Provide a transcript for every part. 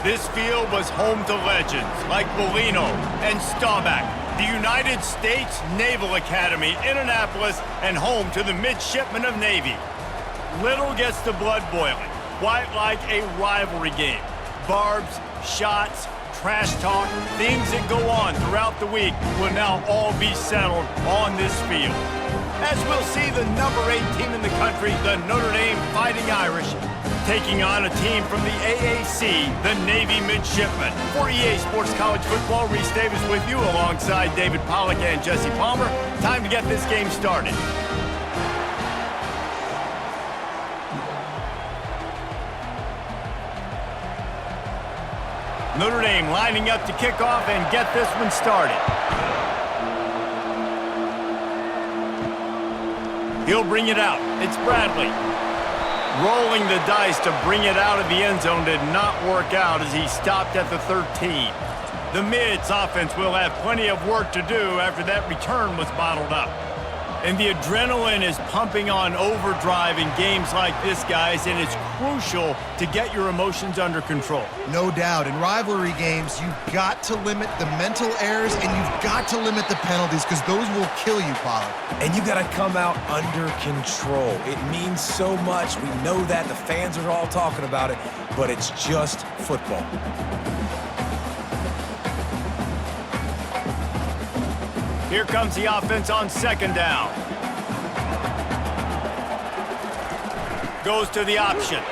This field was home to legends like Bellino and Staubach, the United States Naval Academy in Annapolis, and home to the Midshipmen of Navy. Little gets the blood boiling, quite like a rivalry game. Barbs, shots, trash talk, things that go on throughout the week will now all be settled on this field. As we'll see the number 8 team in the country, the Notre Dame Fighting Irish, taking on a team from the AAC, the Navy Midshipmen. For EA Sports College Football, Reese Davis with you alongside David Pollack and Jesse Palmer. Time to get this game started. Notre Dame lining up to kick off and get this one started. He'll bring it out. It's Bradley. Rolling the dice to bring it out of the end zone did not work out as he stopped at the 13. The Mids offense will have plenty of work to do after that return was bottled up. And the adrenaline is pumping on overdrive in games like this, guys, and it's crucial to get your emotions under control. No doubt. In rivalry games, you've got to limit the mental errors and you've got to limit the penalties because those will kill you, Pollard. And you got to come out under control. It means so much. We know that. The fans are all talking about it, but it's just football. Here comes the offense on second down. Goes to the option.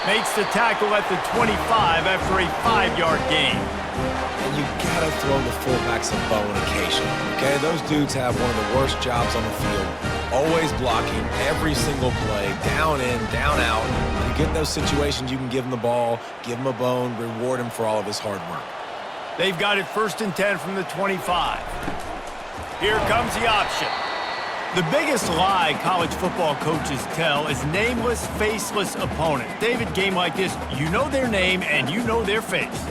Makes the tackle at the 25 after a 5-yard gain. And you gotta throw the fullbacks a bone occasionally, okay? Those dudes have one of the worst jobs on the field. Always blocking every single play, down in, down out. When you get in those situations, you can give him the ball, give him a bone, reward him for all of his hard work. They've got it 1st and 10 from the 25. Here comes the option. The biggest lie college football coaches tell is nameless, faceless opponent. David, game like this, you know their name and you know their face.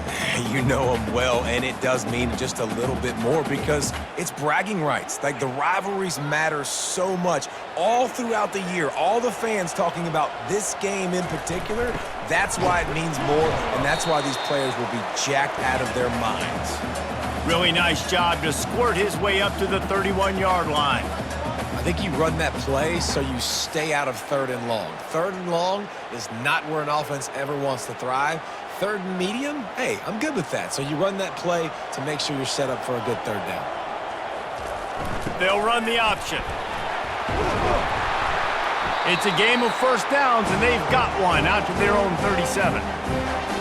You know them well, and it does mean just a little bit more because it's bragging rights. Like, the rivalries matter so much all throughout the year. All the fans talking about this game in particular, that's why it means more, and that's why these players will be jacked out of their minds. Really nice job to squirt his way up to the 31-yard line. I think you run that play so you stay out of 3rd and long. 3rd and long is not where an offense ever wants to thrive. 3rd and medium, hey, I'm good with that. So you run that play to make sure you're set up for a good 3rd down. They'll run the option. It's a game of first downs, and they've got one out to their own 37.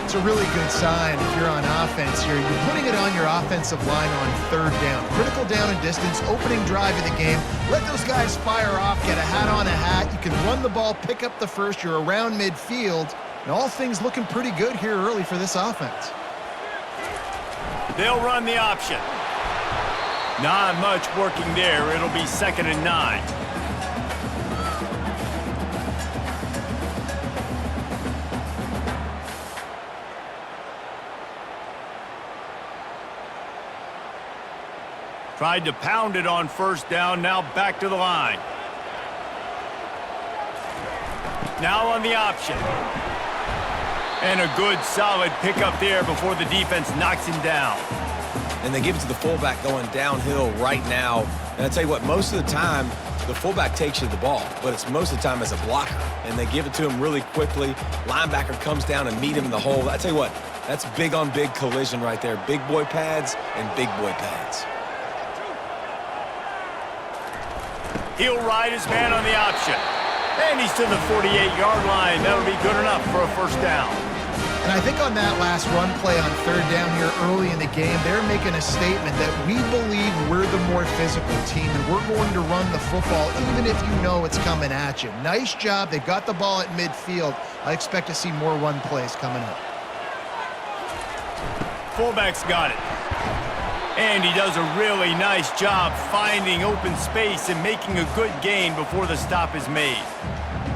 It's a really good sign if you're on offense here. You're putting it on your offensive line on 3rd down. Critical down and distance, opening drive of the game. Let those guys fire off, get a hat on a hat. You can run the ball, pick up the first. You're around midfield. And all things looking pretty good here early for this offense. They'll run the option. Not much working there. It'll be 2nd and 9. Tried to pound it on 1st down, now back to the line. Now on the option. And a good, solid pickup there before the defense knocks him down. And they give it to the fullback going downhill right now. And I tell you what, most of the time, the fullback takes you the ball, but it's most of the time as a blocker. And they give it to him really quickly. Linebacker comes down and meet him in the hole. I tell you what, that's big on big collision right there. Big boy pads and big boy pads. He'll ride his man on the option. And he's to the 48-yard line. That'll be good enough for a 1st down. And I think on that last run play on 3rd down here early in the game, they're making a statement that we believe we're the more physical team and we're going to run the football even if you know it's coming at you. Nice job. They got the ball at midfield. I expect to see more run plays coming up. Fullback's got it. And he does a really nice job finding open space and making a good gain before the stop is made.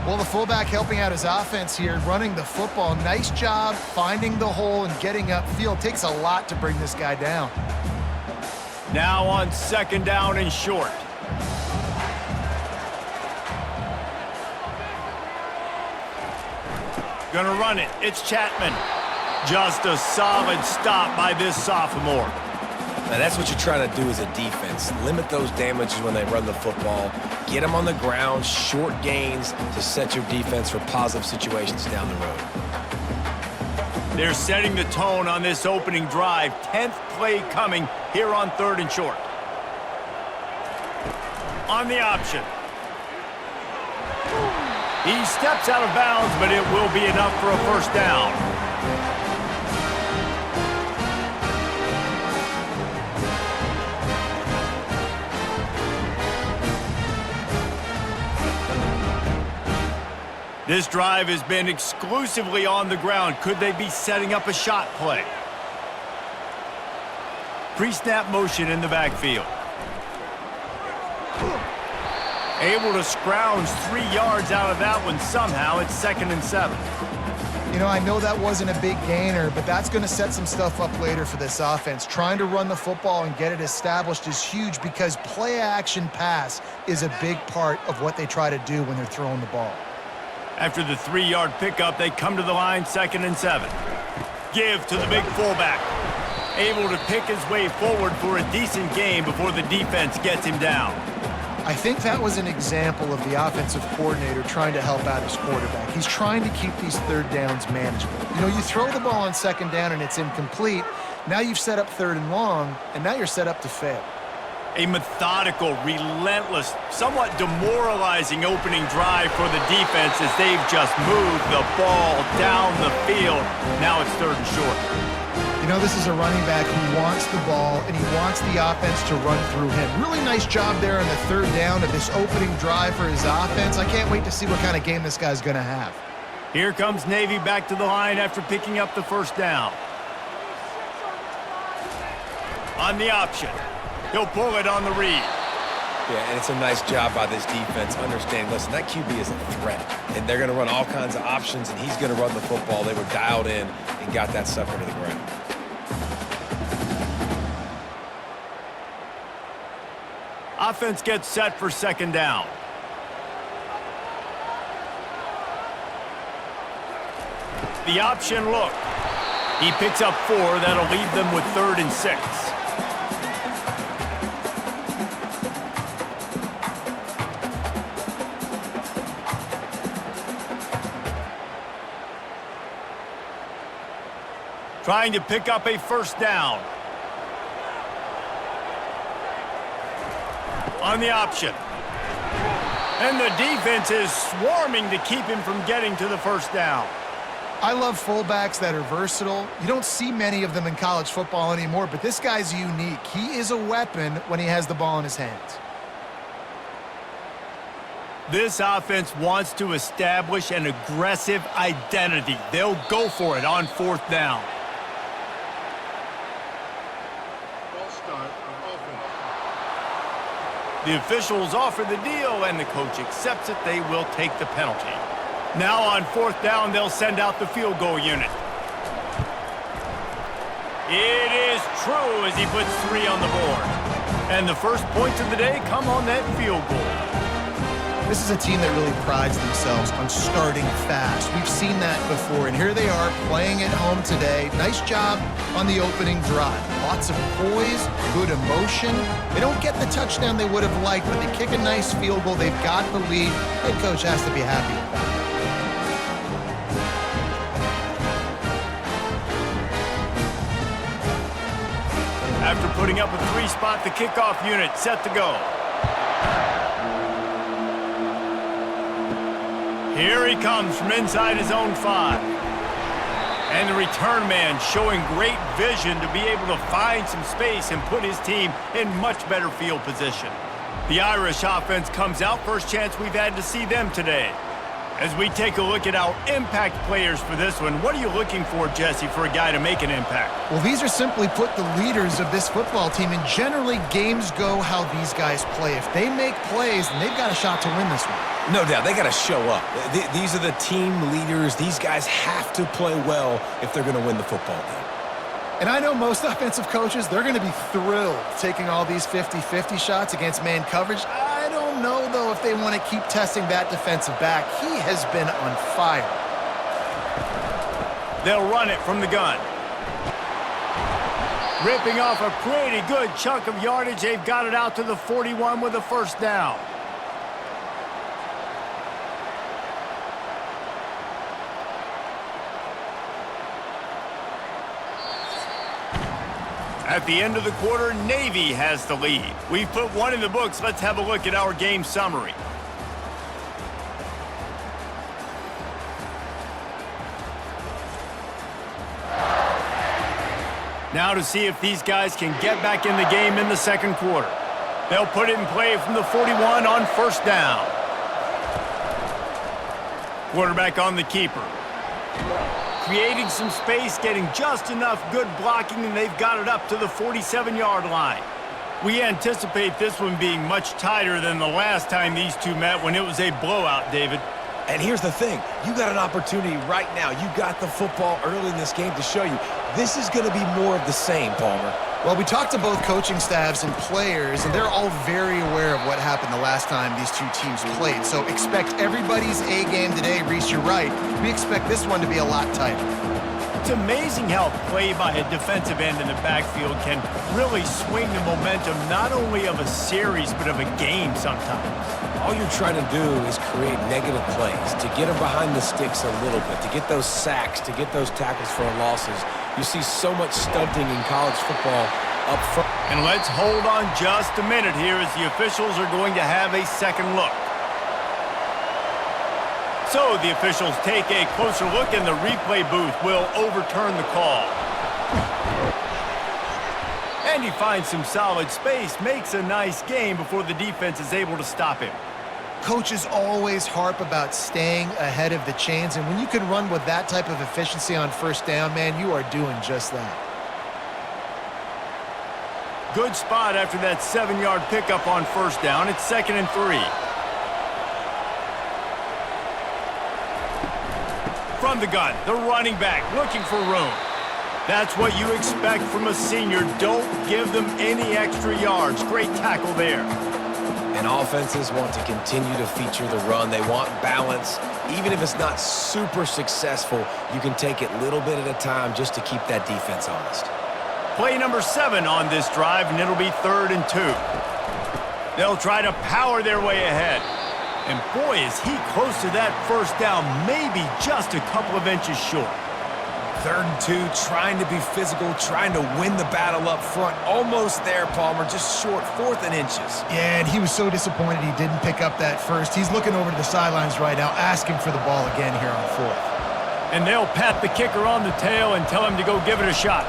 Well, the fullback helping out his offense here, running the football. Nice job finding the hole and getting upfield. Takes a lot to bring this guy down. Now on 2nd down and short. Gonna run it. It's Chapman. Just a solid stop by this sophomore. Now that's what you're trying to do as a defense. Limit those damages when they run the football. Get them on the ground, short gains to set your defense for positive situations down the road. They're setting the tone on this opening drive. 10th play coming here on 3rd and short. On the option. He steps out of bounds, but it will be enough for a first down. This drive has been exclusively on the ground. Could they be setting up a shot play? Pre-snap motion in the backfield. Able to scrounge 3 yards out of that one somehow. It's 2nd and 7. You know, I know that wasn't a big gainer, but that's going to set some stuff up later for this offense. Trying to run the football and get it established is huge because play-action pass is a big part of what they try to do when they're throwing the ball. After the 3-yard pickup, they come to the line, 2nd and 7. Give to the big fullback. Able to pick his way forward for a decent gain before the defense gets him down. I think that was an example of the offensive coordinator trying to help out his quarterback. He's trying to keep these 3rd downs manageable. You know, you throw the ball on 2nd down and it's incomplete. Now you've set up 3rd and long, and now you're set up to fail. A methodical, relentless, somewhat demoralizing opening drive for the defense as they've just moved the ball down the field. Now it's 3rd and short. You know, this is a running back who wants the ball, and he wants the offense to run through him. Really nice job there on the 3rd down of this opening drive for his offense. I can't wait to see what kind of game this guy's going to have. Here comes Navy back to the line after picking up the first down. On the option. He'll pull it on the read. Yeah, and it's a nice job by this defense. Understand, listen, that QB is a threat, and they're going to run all kinds of options, and he's going to run the football. They were dialed in and got that sucker to the ground. Offense gets set for 2nd down. The option look. He picks up 4. That'll leave them with 3rd and 6. Trying to pick up a first down. On the option. And the defense is swarming to keep him from getting to the first down. I love fullbacks that are versatile. You don't see many of them in college football anymore, but this guy's unique. He is a weapon when he has the ball in his hands. This offense wants to establish an aggressive identity. They'll go for it on 4th down. The officials offer the deal, and the coach accepts it. They will take the penalty. Now on 4th down, they'll send out the field goal unit. It is true as he puts 3 on the board. And the first points of the day come on that field goal. This is a team that really prides themselves on starting fast. We've seen that before, and here they are playing at home today. Nice job on the opening drive. Lots of poise, good emotion. They don't get the touchdown they would have liked, but they kick a nice field goal. They've got the lead. Head coach has to be happy with that. After putting up a 3-spot, the kickoff unit set to go. Here he comes from inside his own 5. And the return man showing great vision to be able to find some space and put his team in much better field position. The Irish offense comes out. First chance we've had to see them today. As we take a look at our impact players for this one, what are you looking for, Jesse, for a guy to make an impact? Well, these are simply put the leaders of this football team, and generally games go how these guys play. If they make plays, then they've got a shot to win this one. No doubt, they got to show up. These are the team leaders. These guys have to play well if they're going to win the football game. And I know most offensive coaches, they're going to be thrilled taking all these 50-50 shots against man coverage. I don't know, though, if they want to keep testing that defensive back. He has been on fire. They'll run it from the gun. Ripping off a pretty good chunk of yardage. They've got it out to the 41 with a first down. At the end of the quarter, Navy has the lead. We've put one in the books. Let's have a look at our game summary. Now to see if these guys can get back in the game in the second quarter. They'll put it in play from the 41 on first down. Quarterback on the keeper. Creating some space, getting just enough good blocking, and they've got it up to the 47-yard line. We anticipate this one being much tighter than the last time these two met when it was a blowout, David. And here's the thing. You got an opportunity right now. You got the football early in this game to show you. This is going to be more of the same, Palmer. Well, we talked to both coaching staffs and players, and they're all very aware of what happened the last time these two teams played. So expect everybody's A game today. Reese, you're right. We expect this one to be a lot tighter. It's amazing how play by a defensive end in the backfield can really swing the momentum not only of a series but of a game sometimes. All you're trying to do is create negative plays, to get them behind the sticks a little bit, to get those sacks, to get those tackles for losses. You see so much stunting in college football up front. And let's hold on just a minute here as the officials are going to have a second look. So the officials take a closer look and the replay booth will overturn the call. And he finds some solid space, makes a nice game before the defense is able to stop him. Coaches always harp about staying ahead of the chains, and when you can run with that type of efficiency on first down, man, you are doing just that. Good spot after that 7-yard pickup on first down. It's 2nd and 3. From the gun, the running back looking for room. That's what you expect from a senior. Don't give them any extra yards. Great tackle there. And offenses want to continue to feature the run. They want balance. Even if it's not super successful, you can take it little bit at a time just to keep that defense honest. Play number 7 on this drive, and it'll be 3rd and 2. They'll try to power their way ahead. And boy, is he close to that first down, maybe just a couple of inches short. 3rd and 2, trying to be physical, trying to win the battle up front. Almost there, Palmer, just short, 4th and inches. Yeah, and he was so disappointed he didn't pick up that first. He's looking over to the sidelines right now, asking for the ball again here on 4th. And they'll pat the kicker on the tail and tell him to go give it a shot.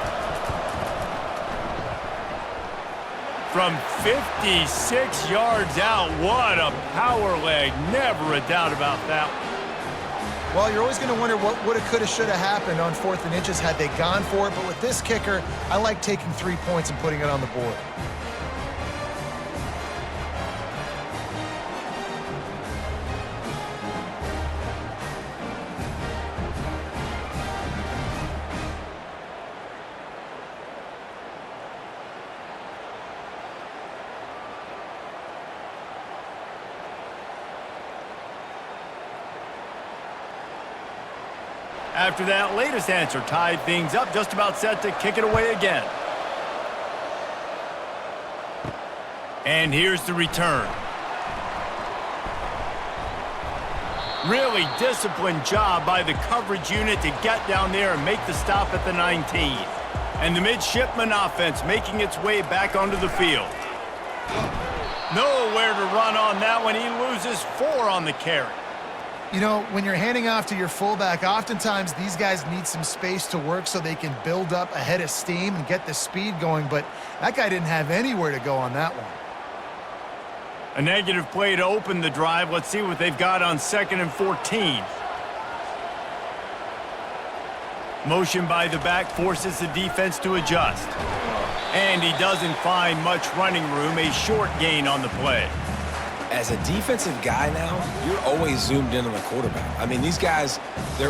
From 56 yards out, what a power leg. Never a doubt about that. Well, you're always going to wonder what woulda, coulda, shoulda happened on 4th and inches had they gone for it. But with this kicker, I like taking 3 points and putting it on the board. After that latest answer tied things up, just about set to kick it away again. And here's the return. Really disciplined job by the coverage unit to get down there and make the stop at the 19. And the Midshipmen offense making its way back onto the field. Nowhere to run on that one. He loses 4 on the carry. You know, when you're handing off to your fullback, oftentimes these guys need some space to work so they can build up a head of steam and get the speed going, but that guy didn't have anywhere to go on that one. A negative play to open the drive. Let's see what they've got on 2nd and 14. Motion by the back forces the defense to adjust. And he doesn't find much running room, a short gain on the play. As a defensive guy now, you're always zoomed in on the quarterback. I mean, these guys,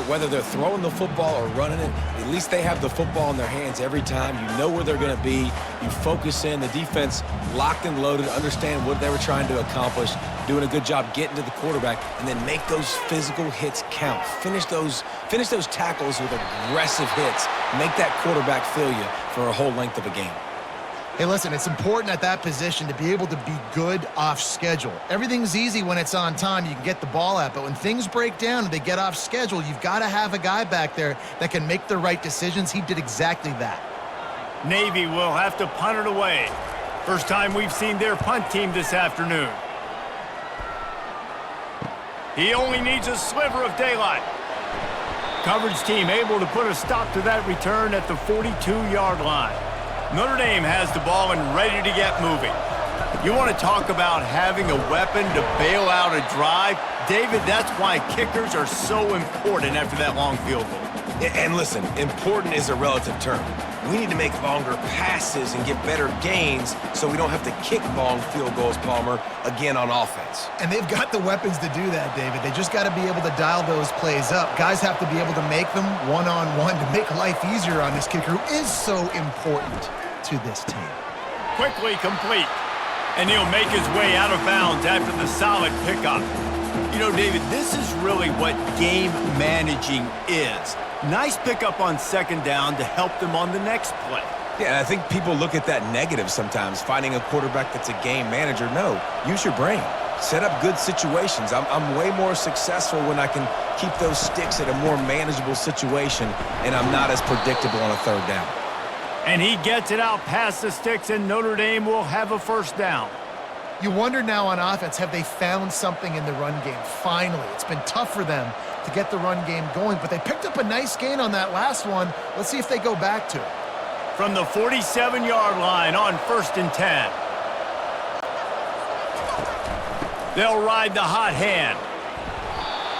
whether they're throwing the football or running it, at least they have the football in their hands every time. You know where they're going to be. You focus in. The defense locked and loaded, understand what they were trying to accomplish, doing a good job getting to the quarterback, and then make those physical hits count. Finish those tackles with aggressive hits. Make that quarterback feel you for a whole length of a game. Hey, listen, it's important at that position to be able to be good off schedule. Everything's easy when it's on time. You can get the ball out, but when things break down and they get off schedule, you've got to have a guy back there that can make the right decisions. He did exactly that. Navy will have to punt it away. First time we've seen their punt team this afternoon. He only needs a sliver of daylight. Coverage team able to put a stop to that return at the 42-yard line. Notre Dame has the ball and ready to get moving. You want to talk about having a weapon to bail out a drive? David, that's why kickers are so important after that long field goal. And listen, important is a relative term. We need to make longer passes and get better gains so we don't have to kick long field goals, Palmer, again on offense. And they've got the weapons to do that, David. They just got to be able to dial those plays up. Guys have to be able to make them one-on-one to make life easier on this kicker, who is so important to this team. Quickly complete. And he'll make his way out of bounds after the solid pickup. You know, David, this is really what game managing is. Nice pickup on second down to help them on the next play. Yeah, I think people look at that negative sometimes, finding a quarterback that's a game manager. No, use your brain. Set up good situations. I'm way more successful when I can keep those sticks at a more manageable situation, and I'm not as predictable on a third down. And he gets it out past the sticks, and Notre Dame will have a first down. You wonder now on offense, have they found something in the run game? Finally, it's been tough for them to get the run game going, but they picked up a nice gain on that last one. Let's see if they go back to it. From the 47-yard line on 1st and 10. They'll ride the hot hand.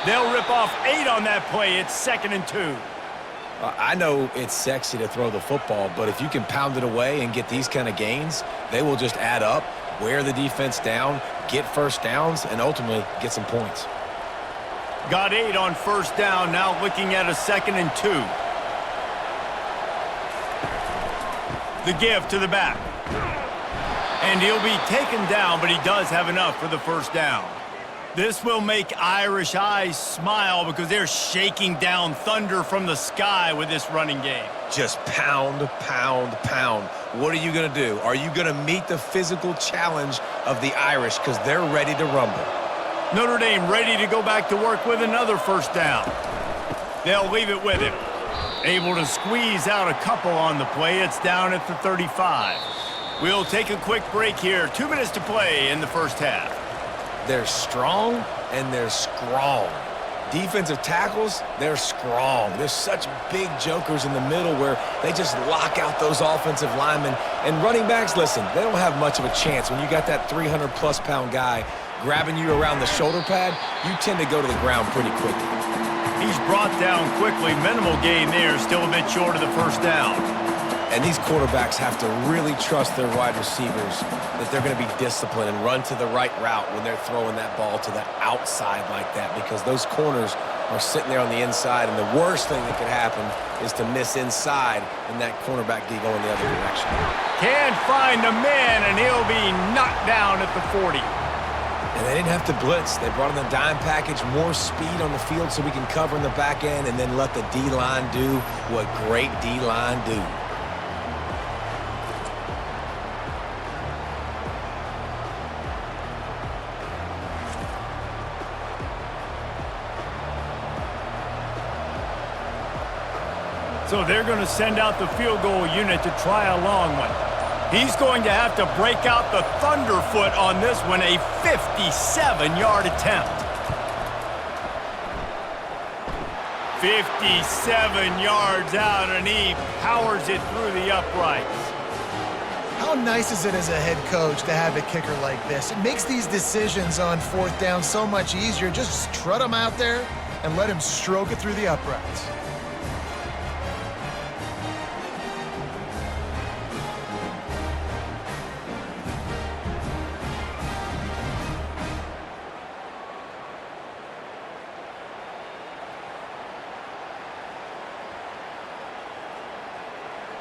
They'll rip off 8 on that play. It's 2nd and 2. I know it's sexy to throw the football, but if you can pound it away and get these kind of gains, they will just add up, wear the defense down, get first downs, and ultimately get some points. Got 8 on 1st down, now looking at a 2nd and 2. The give to the back. And he'll be taken down, but he does have enough for the first down. This will make Irish eyes smile because they're shaking down thunder from the sky with this running game. Just pound, pound, pound. What are you going to do? Are you going to meet the physical challenge of the Irish because they're ready to rumble? Notre Dame ready to go back to work with another first down. They'll leave it with him. Able to squeeze out a couple on the play. It's down at the 35. We'll take a quick break here. 2 minutes to play in the first half. They're strong and they're strong. Defensive tackles, they're strong. There's such big jokers in the middle where they just lock out those offensive linemen. And running backs, listen, they don't have much of a chance. When you got that 300-plus pound guy grabbing you around the shoulder pad, you tend to go to the ground pretty quickly. He's brought down quickly. Minimal gain there, still a bit short of the first down. And these quarterbacks have to really trust their wide receivers that they're going to be disciplined and run to the right route when they're throwing that ball to the outside like that, because those corners are sitting there on the inside, and the worst thing that could happen is to miss inside and that cornerback D going the other direction. Can't find a man, and he'll be knocked down at the 40. And they didn't have to blitz. They brought in the dime package, more speed on the field so we can cover in the back end and then let the D-line do what great D-line do. So they're going to send out the field goal unit to try a long one. He's going to have to break out the thunderfoot on this one, a 57-yard attempt. 57 yards out, and he powers it through the uprights. How nice is it as a head coach to have a kicker like this? It makes these decisions on 4th down so much easier. Just strut him out there and let him stroke it through the uprights.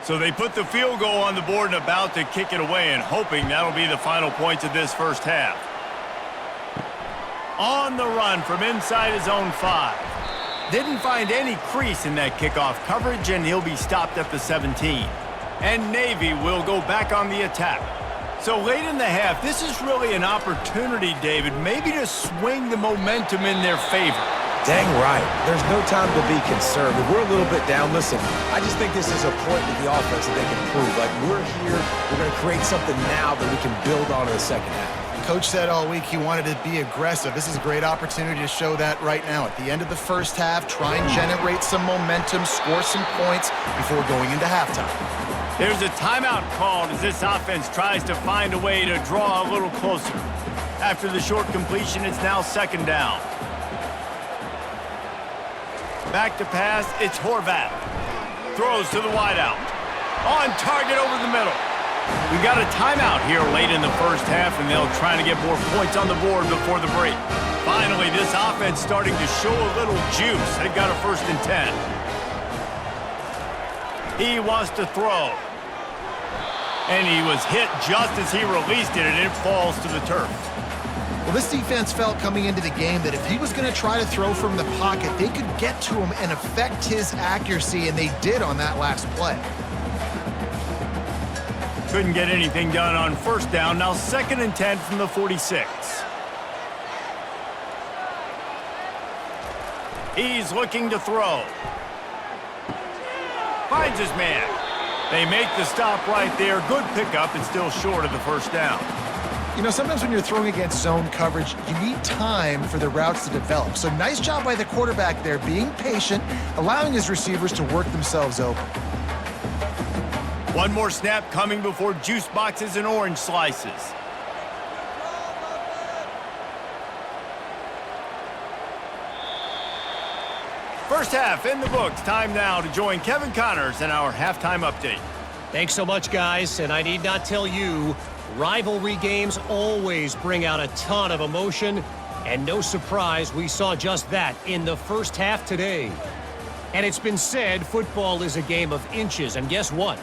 So they put the field goal on the board and about to kick it away and hoping that'll be the final points of this first half. On the run from inside his own 5. Didn't find any crease in that kickoff coverage, and he'll be stopped at the 17. And Navy will go back on the attack. So late in the half, this is really an opportunity, David, maybe to swing the momentum in their favor. Dang right. There's no time to be concerned. If we're a little bit down, listen, I just think this is a point with the offense that they can prove. Like, we're here, we're going to create something now that we can build on in the second half. Coach said all week he wanted to be aggressive. This is a great opportunity to show that right now. At the end of the first half, try and generate some momentum, score some points before going into halftime. There's a timeout called as this offense tries to find a way to draw a little closer. After the short completion, it's now second down. Back to pass, it's Horvath. Throws to the wideout. On target over the middle. We got a timeout here late in the first half, and they'll try to get more points on the board before the break. Finally, this offense starting to show a little juice. They've got a 1st and 10. He wants to throw. And he was hit just as he released it, and it falls to the turf. Well, this defense felt coming into the game that if he was going to try to throw from the pocket, they could get to him and affect his accuracy, and they did on that last play. Couldn't get anything done on 1st down. Now 2nd and 10 from the 46. He's looking to throw. Finds his man. They make the stop right there. Good pickup and still short of the 1st down. You know, sometimes when you're throwing against zone coverage, you need time for the routes to develop. So nice job by the quarterback there, being patient, allowing his receivers to work themselves open. One more snap coming before juice boxes and orange slices. First half in the books. Time now to join Kevin Connors in our halftime update. Thanks so much, guys. And I need not tell you, rivalry games always bring out a ton of emotion. And no surprise, we saw just that in the first half today. And it's been said football is a game of inches. And guess what?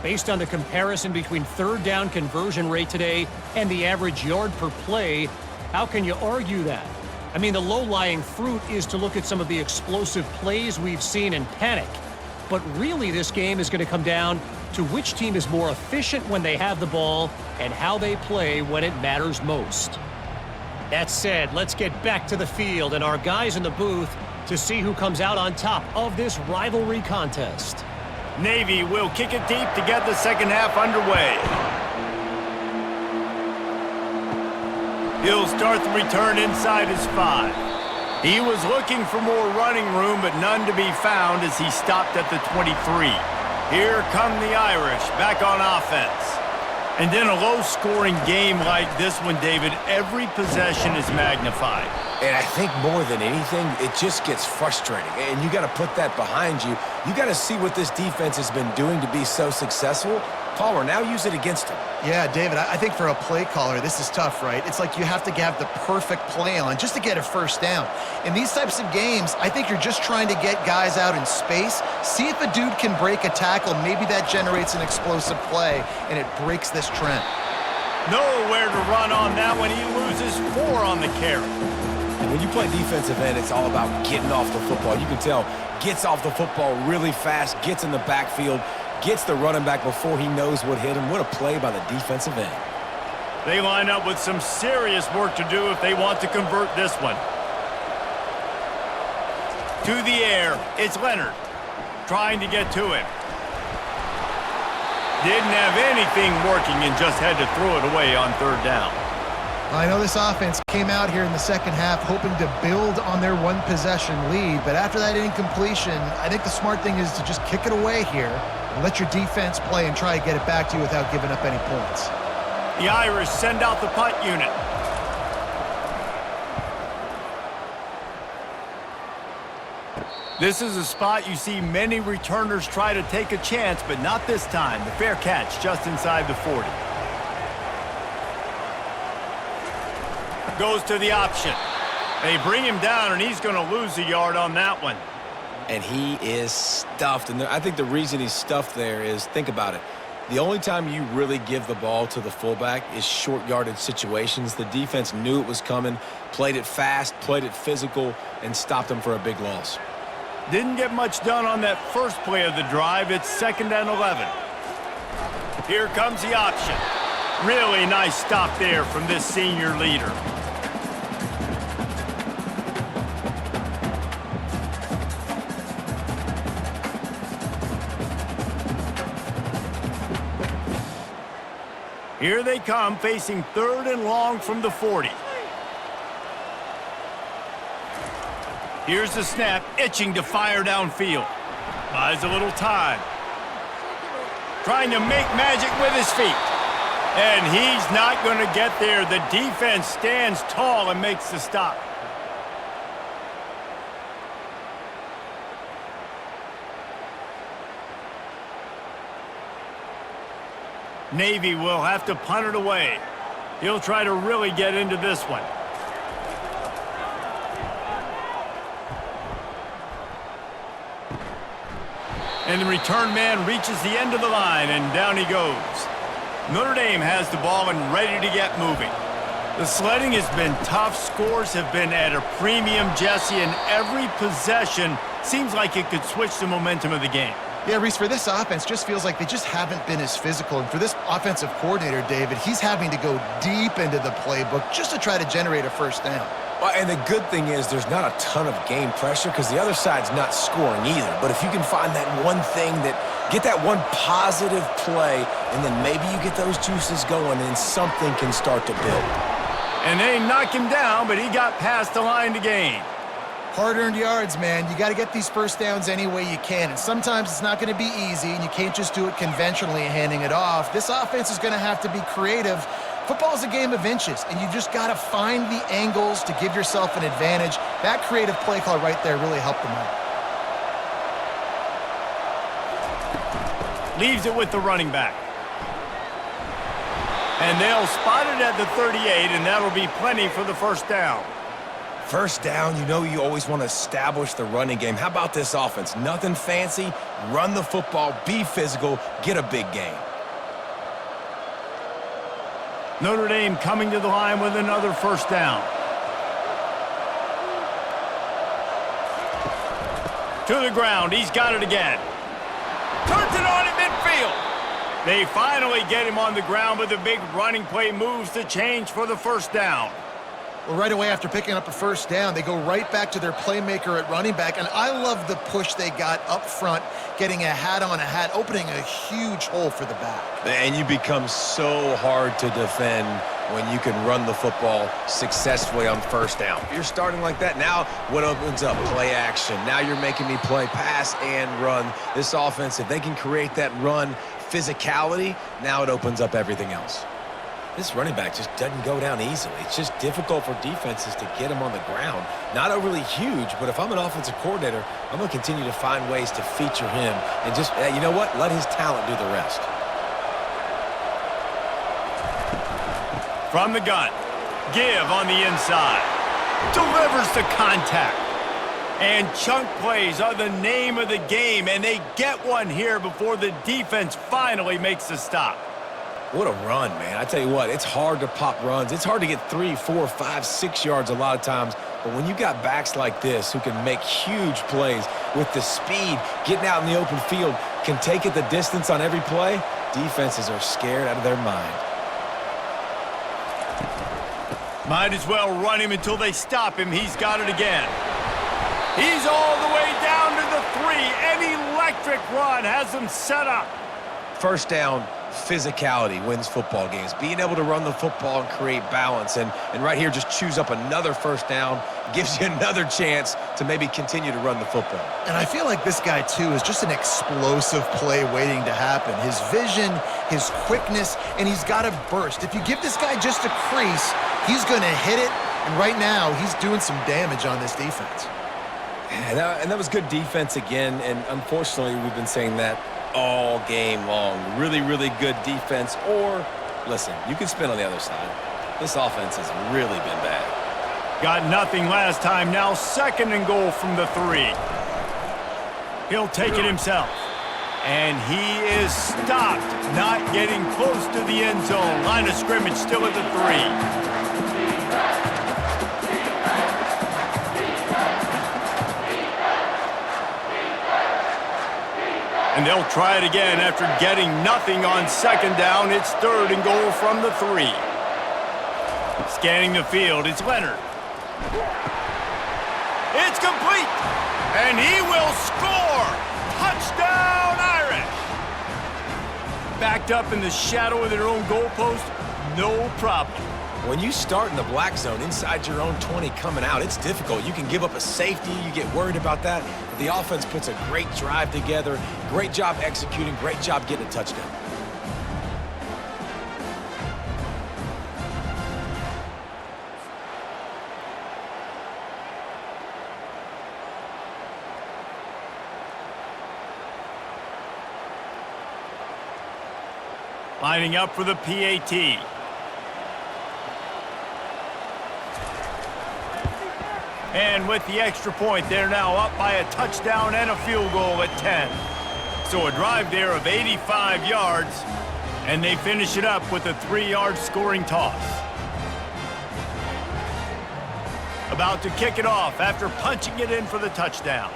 Based on the comparison between 3rd down conversion rate today and the average yard per play, how can you argue that? I mean, the low-lying fruit is to look at some of the explosive plays we've seen and panic. But really, this game is going to come down to which team is more efficient when they have the ball and how they play when it matters most. That said, let's get back to the field and our guys in the booth to see who comes out on top of this rivalry contest. Navy will kick it deep to get the second half underway. He'll start the return inside his 5. He was looking for more running room, but none to be found as he stopped at the 23. Here come the Irish back on offense. And in a low-scoring game like this one, David, every possession is magnified. And I think more than anything, it just gets frustrating. And you got to put that behind you. You got to see what this defense has been doing to be so successful. Palmer, now use it against him. Yeah, David, I think for a play caller, this is tough, right? It's like you have to have the perfect play on just to get a 1st down. In these types of games, I think you're just trying to get guys out in space, see if a dude can break a tackle. Maybe that generates an explosive play, and it breaks this trend. Nowhere to run on that one. He loses 4 on the carry. And when you play defensive end, it's all about getting off the football. You can tell, gets off the football really fast, gets in the backfield, gets the running back before he knows what hit him. What a play by the defensive end. They line up with some serious work to do if they want to convert this one. To the air, it's Leonard trying to get to him. Didn't have anything working and just had to throw it away on 3rd down. I know this offense came out here in the second half hoping to build on their 1-possession lead, but after that incompletion, I think the smart thing is to just kick it away here and let your defense play and try to get it back to you without giving up any points. The Irish send out the punt unit. This is a spot you see many returners try to take a chance, but not this time. The fair catch just inside the 40. Goes to the option. They bring him down, and he's going to lose a yard on that one. and he is stuffed. And I think the reason he's stuffed there is, think about it. The only time you really give the ball to the fullback is short yardage situations. The defense knew it was coming, played it fast, played it physical, and stopped him for a big loss. Didn't get much done on that first play of the drive. It's 2nd and 11. Here comes the option. Really nice stop there from this senior leader. Here they come, facing 3rd and long from the 40. Here's the snap, itching to fire downfield. Buys a little time. Trying to make magic with his feet. And he's not going to get there. The defense stands tall and makes the stop. Navy will have to punt it away. He'll try to really get into this one. And the return man reaches the end of the line, and down he goes. Notre Dame has the ball and ready to get moving. The sledding has been tough. Scores have been at a premium, Jesse, and every possession seems like it could switch the momentum of the game. Yeah, Reese, for this offense, just feels like they just haven't been as physical. And for this offensive coordinator, David, he's having to go deep into the playbook just to try to generate a first down. Well, and the good thing is there's not a ton of game pressure because the other side's not scoring either. But if you can find that one thing get that one positive play, and then maybe you get those juices going and something can start to build. And they knock him down, but he got past the line to gain. Hard-earned yards, man. You got to get these first downs any way you can. And sometimes it's not going to be easy, and you can't just do it conventionally handing it off. This offense is going to have to be creative. Football's a game of inches, and you just got to find the angles to give yourself an advantage. That creative play call right there really helped them out. Leaves it with the running back. And they'll spot it at the 38, and that'll be plenty for the first down. First down, you know you always want to establish the running game. How about this offense? Nothing fancy. Run the football, be physical, get a big gain. Notre Dame coming to the line with another first down. To the ground, he's got it again. Turns it on at midfield. They finally get him on the ground, but the big running play moves the change for the first down. Well, right away after picking up a first down, they go right back to their playmaker at running back. And I love the push they got up front, getting a hat on a hat, opening a huge hole for the back. And you become so hard to defend when you can run the football successfully on first down. If you're starting like that, now what opens up? Play action. Now you're making me play pass and run. This offense, if they can create that run physicality, now it opens up everything else. This running back just doesn't go down easily. It's just difficult for defenses to get him on the ground. Not overly huge, but if I'm an offensive coordinator, I'm going to continue to find ways to feature him and just, you know what, let his talent do the rest. From the gun, give on the inside. Delivers the contact. And chunk plays are the name of the game, and they get one here before the defense finally makes the stop. What a run, man. I tell you what, it's hard to pop runs. It's hard to get 3, 4, 5, 6 yards a lot of times. But when you got backs like this who can make huge plays with the speed, getting out in the open field, can take it the distance on every play, defenses are scared out of their mind. Might as well run him until they stop him. He's got it again. He's all the way down to the 3. An electric run has him set up. First down, physicality wins football games. Being able to run the football and create balance. And right here, just choose up another first down, gives you another chance to maybe continue to run the football. And I feel like this guy, too, is just an explosive play waiting to happen. His vision, his quickness, and he's got a burst. If you give this guy just a crease, he's going to hit it. And right now, he's doing some damage on this defense. Yeah, and that was good defense again. And unfortunately, we've been saying that all game long. Really, really good defense. Or, listen, you can spin on the other side. This offense has really been bad. Got nothing last time. Now 2nd and goal from the 3. He'll take it himself. And he is stopped, not getting close to the end zone. Line of scrimmage still at the 3. And they'll try it again after getting nothing on second down. It's 3rd and goal from the 3. Scanning the field, it's Leonard. It's complete, and he will score! Touchdown, Irish! Backed up in the shadow of their own goalpost, no problem. When you start in the black zone inside your own 20 coming out, it's difficult. You can give up a safety. You get worried about that. But the offense puts a great drive together. Great job executing. Great job getting a touchdown. Lining up for the PAT. And with the extra point, they're now up by a touchdown and a field goal at 10. So a drive there of 85 yards, and they finish it up with a 3-yard scoring toss. About to kick it off after punching it in for the touchdown.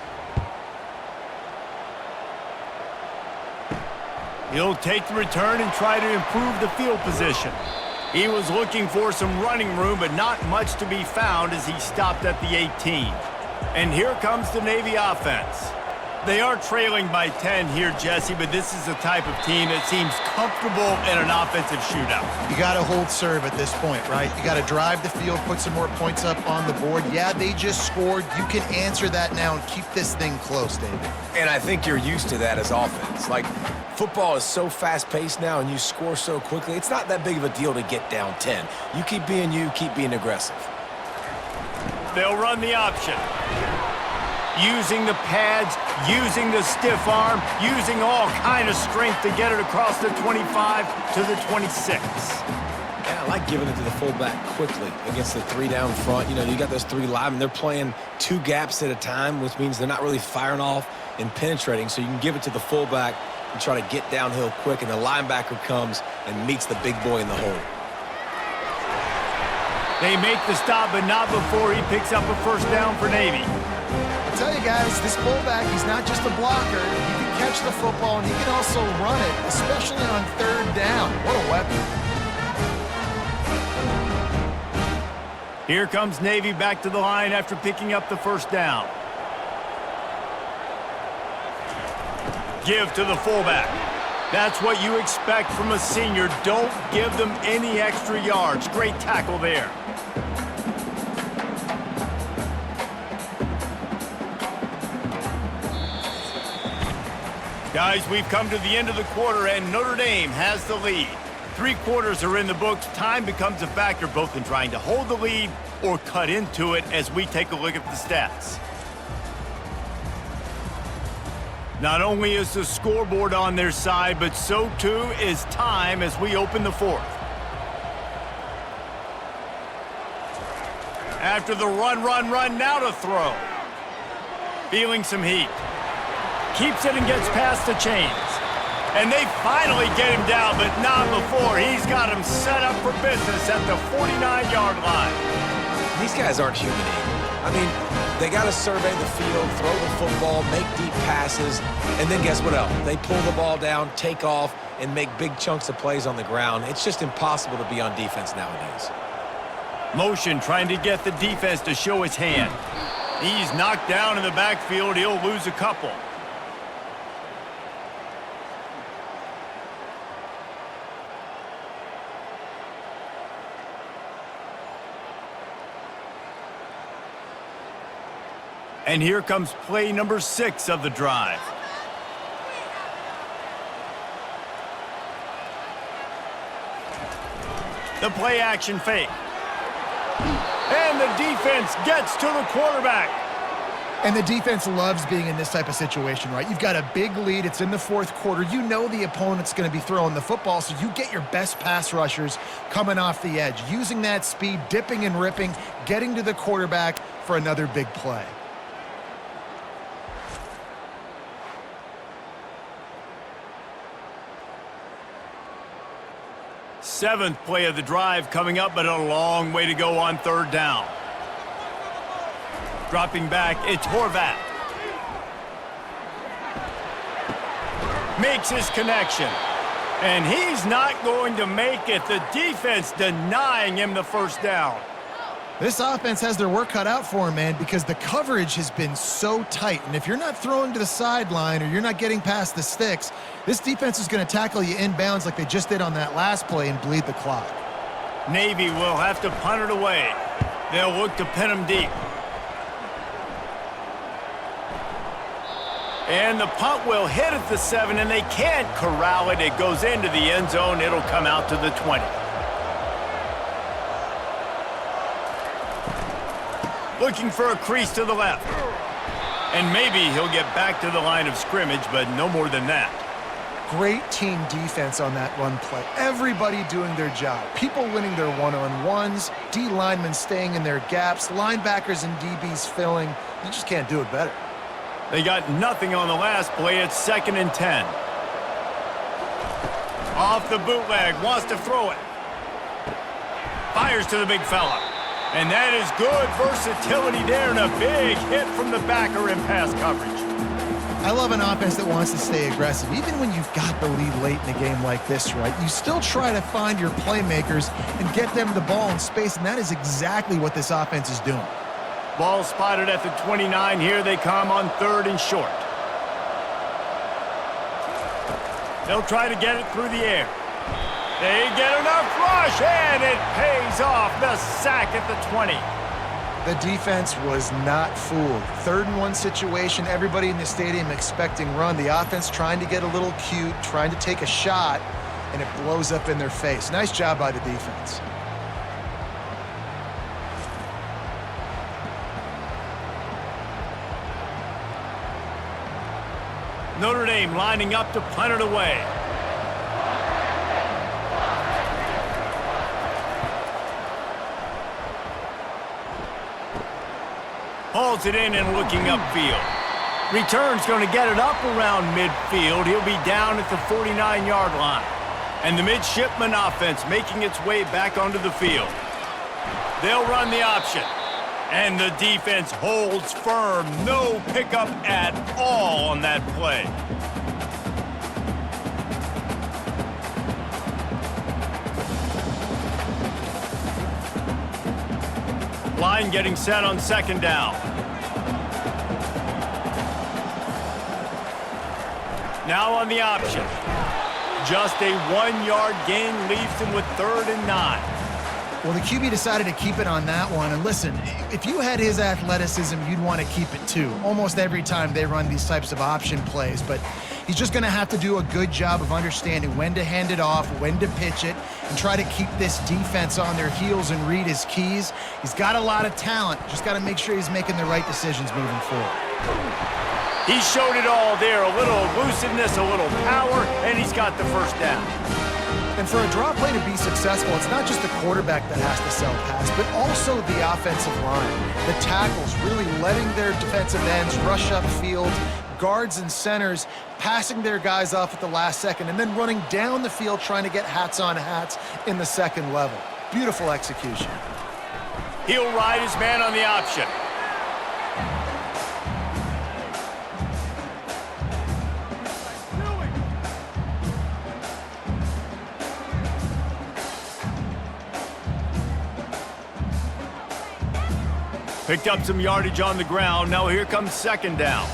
He'll take the return and try to improve the field position. He was looking for some running room, but not much to be found as he stopped at the 18. And here comes the Navy offense. They are trailing by 10 here, Jesse, but this is the type of team that seems comfortable in an offensive shootout. You got to hold serve at this point, right? You got to drive the field, put some more points up on the board. Yeah, they just scored. You can answer that now and keep this thing close, David. And I think you're used to that as offense. Like, football is so fast-paced now and you score so quickly, it's not that big of a deal to get down 10. You, keep being aggressive. They'll run the option. Using the pads, using the stiff arm, using all kind of strength to get it across the 25 to the 26. Yeah, I like giving it to the fullback quickly against the 3 down front. You know, you got those 3 linemen. They're playing 2 gaps at a time, which means they're not really firing off and penetrating. So you can give it to the fullback and try to get downhill quick, and the linebacker comes and meets the big boy in the hole. They make the stop, but not before he picks up a first down for Navy. I tell you guys, this fullback, he's not just a blocker. He can catch the football, and he can also run it, especially on 3rd down. What a weapon. Here comes Navy back to the line after picking up the first down. Give to the fullback. That's what you expect from a senior. Don't give them any extra yards. Great tackle there. Guys, we've come to the end of the quarter, and Notre Dame has the lead. 3 quarters are in the books. Time becomes a factor both in trying to hold the lead or cut into it as we take a look at the stats. Not only is the scoreboard on their side, but so too is time as we open the 4th. After the run, now to throw. Feeling some heat. Keeps it and gets past the chains. And they finally get him down, but not before. He's got him set up for business at the 49-yard line. These guys aren't human. I mean, they got to survey the field, throw the football, make deep passes, and then guess what else? They pull the ball down, take off, and make big chunks of plays on the ground. It's just impossible to be on defense nowadays. Motion trying to get the defense to show his hand. He's knocked down in the backfield. He'll lose a couple. And here comes play number 6 of the drive. The play action fake. And the defense gets to the quarterback. And the defense loves being in this type of situation, right? You've got a big lead. It's in the 4th quarter. You know the opponent's going to be throwing the football, so you get your best pass rushers coming off the edge, using that speed, dipping and ripping, getting to the quarterback for another big play. 7th play of the drive coming up, but a long way to go on 3rd down. Dropping back, it's Horvath. Makes his connection. And he's not going to make it. The defense denying him the 1st down. This offense has their work cut out for him, man, because the coverage has been so tight. And if you're not throwing to the sideline or you're not getting past the sticks, this defense is going to tackle you inbounds like they just did on that last play and bleed the clock. Navy will have to punt it away. They'll look to pin him deep. And the punt will hit at the 7, and they can't corral it. It goes into the end zone. It'll come out to the 20. Looking for a crease to the left. And maybe he'll get back to the line of scrimmage, but no more than that. Great team defense on that run play. Everybody doing their job. People winning their one-on-ones, D linemen staying in their gaps, linebackers and DBs filling. You just can't do it better. They got nothing on the last play. It's 2nd and 10. Off the bootleg, wants to throw it. Fires to the big fella. And that is good versatility there, and a big hit from the backer in pass coverage. I love an offense that wants to stay aggressive. Even when you've got the lead late in a game like this, right, you still try to find your playmakers and get them the ball in space, and that is exactly what this offense is doing. Ball spotted at the 29. Here they come on 3rd and short. They'll try to get it through the air. They get enough rush, and it pays off. The sack at the 20. The defense was not fooled. 3rd and 1 situation, everybody in the stadium expecting run. The offense trying to get a little cute, trying to take a shot, and it blows up in their face. Nice job by the defense. Notre Dame lining up to punt it away. Hauls it in and looking upfield. Return's going to get it up around midfield. He'll be down at the 49-yard line. And the Midshipmen offense making its way back onto the field. They'll run the option. And the defense holds firm. No pickup at all on that play. Line getting set on 2nd down. Now on the option. Just a 1-yard gain leaves him with 3rd and 9. Well, the QB decided to keep it on that one. And listen, if you had his athleticism, you'd want to keep it too. Almost every time they run these types of option plays. But he's just going to have to do a good job of understanding when to hand it off, when to pitch it, and try to keep this defense on their heels and read his keys. He's got a lot of talent. Just got to make sure he's making the right decisions moving forward. He showed it all there. A little elusiveness, a little power, and he's got the 1st down. And for a draw play to be successful, it's not just the quarterback that has to sell pass, but also the offensive line. The tackles really letting their defensive ends rush upfield, guards and centers passing their guys off at the last second, and then running down the field trying to get hats on hats in the 2nd level. Beautiful execution. He'll ride his man on the option. Picked up some yardage on the ground. Now here comes 2nd down.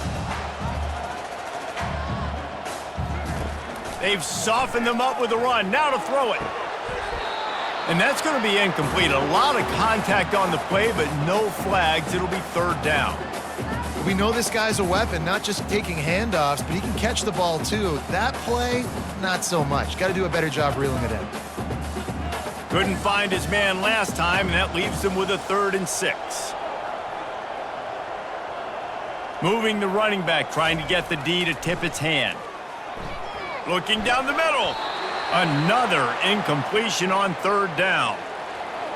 They've softened them up with a run. Now to throw it. And that's going to be incomplete. A lot of contact on the play, but no flags. It'll be 3rd down. We know this guy's a weapon, not just taking handoffs, but he can catch the ball too. That play, not so much. Got to do a better job reeling it in. Couldn't find his man last time, and that leaves him with a 3rd and 6. Moving the running back, trying to get the D to tip its hand. Looking down the middle. Another incompletion on 3rd down.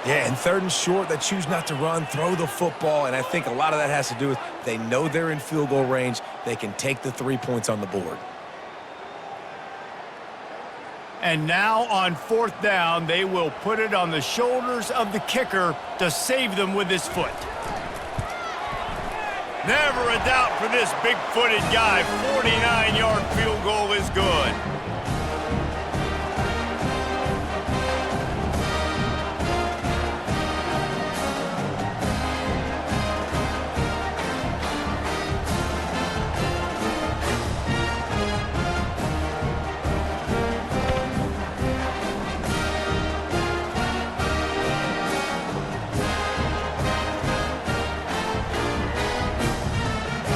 Yeah, and 3rd and short, they choose not to run, throw the football, and I think a lot of that has to do with they know they're in field goal range. They can take the 3 points on the board. And now on 4th down, they will put it on the shoulders of the kicker to save them with his foot. Never a doubt for this big-footed guy. 49-yard field goal is good.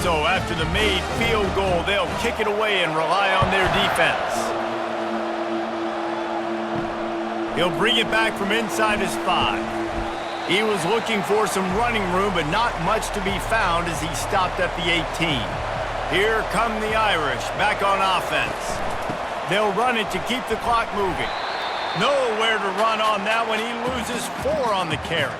So after the made field goal, they'll kick it away and rely on their defense. He'll bring it back from inside his 5. He was looking for some running room, but not much to be found as he stopped at the 18. Here come the Irish back on offense. They'll run it to keep the clock moving. Nowhere to run on that one. He loses 4 on the carry.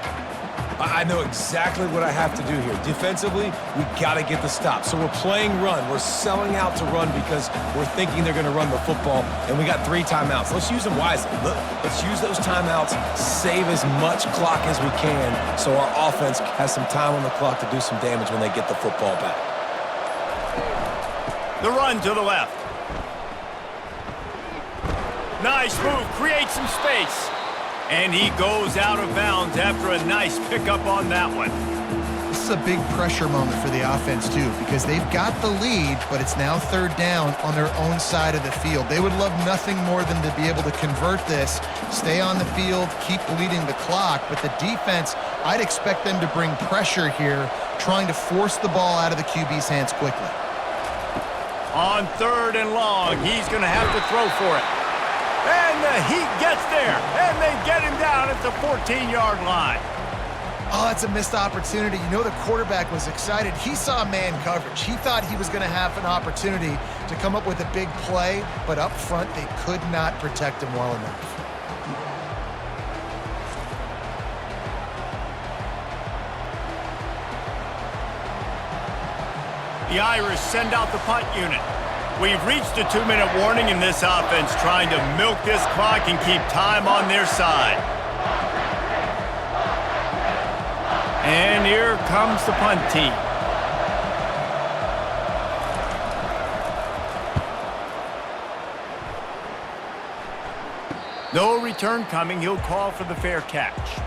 I know exactly what I have to do here. Defensively, we got to get the stop. So we're playing run. We're selling out to run because we're thinking they're going to run the football, and we got 3 timeouts. Let's use them wisely. Look, let's use those timeouts, save as much clock as we can so our offense has some time on the clock to do some damage when they get the football back. The run to the left. Nice move, creates some space. And he goes out of bounds after a nice pickup on that one. This is a big pressure moment for the offense, too, because they've got the lead, but it's now 3rd down on their own side of the field. They would love nothing more than to be able to convert this, stay on the field, keep bleeding the clock. But the defense, I'd expect them to bring pressure here, trying to force the ball out of the QB's hands quickly. On 3rd and long, he's going to have to throw for it. And the Heat gets there, and they get him down at the 14-yard line. Oh, it's a missed opportunity. You know the quarterback was excited. He saw man coverage. He thought he was going to have an opportunity to come up with a big play, but up front, they could not protect him well enough. The Irish send out the punt unit. We've reached a 2-minute warning in this offense, trying to milk this clock and keep time on their side. And here comes the punt team. No return coming. He'll call for the fair catch.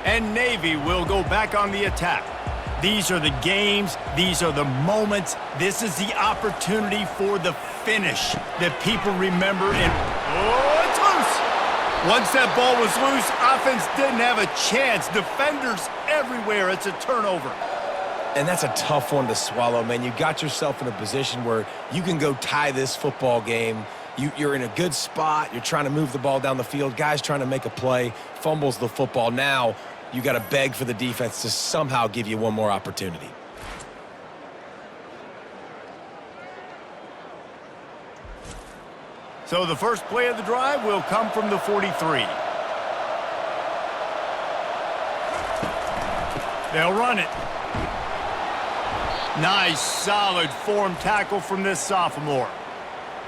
And Navy will go back on the attack. These are the games. These are the moments. This is the opportunity for the finish that people remember. And oh, it's loose. Once that ball was loose, offense didn't have a chance. Defenders everywhere. It's a turnover. And that's a tough one to swallow, man. You got yourself in a position where you can go tie this football game. You're in a good spot. You're trying to move the ball down the field. Guys trying to make a play. Fumbles the football. Now you got to beg for the defense to somehow give you one more opportunity. So the first play of the drive will come from the 43. They'll run it. Nice, solid form tackle from this sophomore.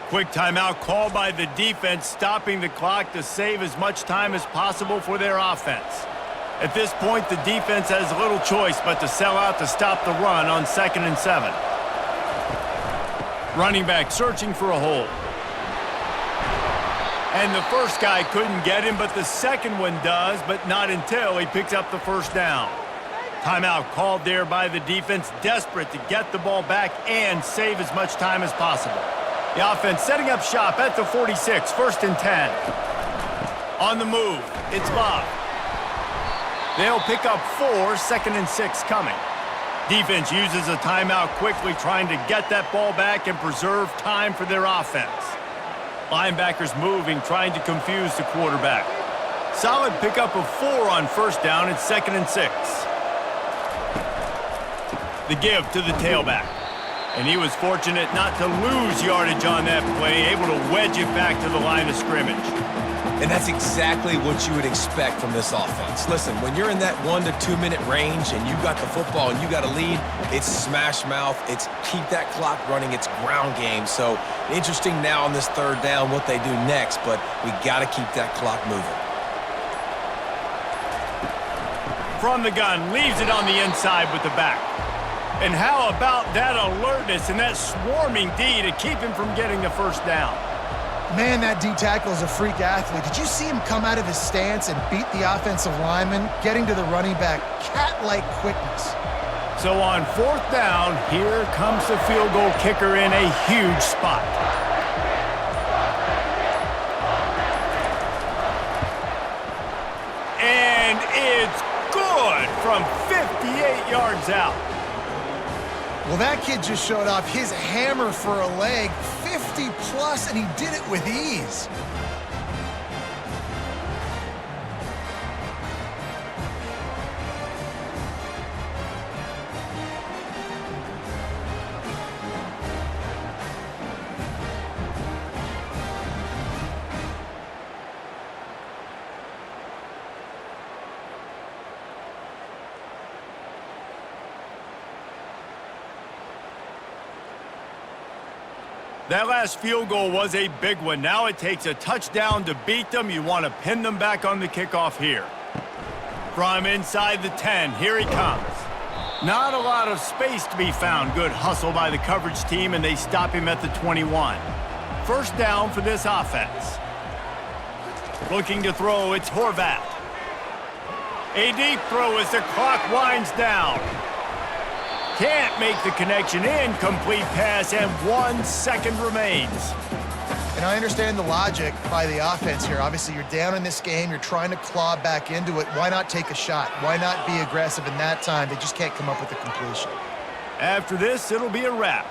Quick timeout called by the defense, stopping the clock to save as much time as possible for their offense. At this point, the defense has little choice but to sell out to stop the run on 2nd and 7. Running back searching for a hole. And the first guy couldn't get him, but the second one does, but not until he picks up the first down. Timeout called there by the defense, desperate to get the ball back and save as much time as possible. The offense setting up shop at the 46, 1st and 10. On the move, it's Bob. They'll pick up 4, 2nd and 6 coming. Defense uses a timeout quickly, trying to get that ball back and preserve time for their offense. Linebackers moving, trying to confuse the quarterback. Solid pickup of 4 on 1st down. It's 2nd and 6. The give to the tailback. And he was fortunate not to lose yardage on that play, able to wedge it back to the line of scrimmage. And that's exactly what you would expect from this offense. Listen, when you're in that 1 to 2 minute range and you got the football and you got a lead, it's smash mouth, it's keep that clock running, it's ground game. So interesting now on this third down what they do next, but we got to keep that clock moving. From the gun, leaves it on the inside with the back. And how about that alertness and that swarming D to keep him from getting the first down? Man, that D-tackle is a freak athlete. Did you see him come out of his stance and beat the offensive lineman, getting to the running back? Cat-like quickness. So on fourth down, here comes the field goal kicker in a huge spot. And it's good from 58 yards out. Well, that kid just showed off his hammer for a leg, 50 plus, and he did it with ease. That last field goal was a big one. Now it takes a touchdown to beat them. You want to pin them back on the kickoff here. From inside the 10, here he comes. Not a lot of space to be found. Good hustle by the coverage team, and they stop him at the 21. First down for this offense. Looking to throw, it's Horvath. A deep throw as the clock winds down. Can't make the connection. Incomplete pass, and 1 second remains. And I understand the logic by the offense here. Obviously, you're down in this game. You're trying to claw back into it. Why not take a shot? Why not be aggressive in that time? They just can't come up with a completion. After this, it'll be a wrap.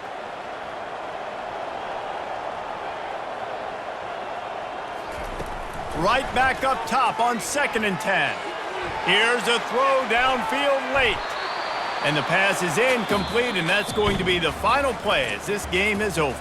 Right back up top on 2nd and 10. Here's a throw downfield late. And the pass is incomplete, and that's going to be the final play as this game is over.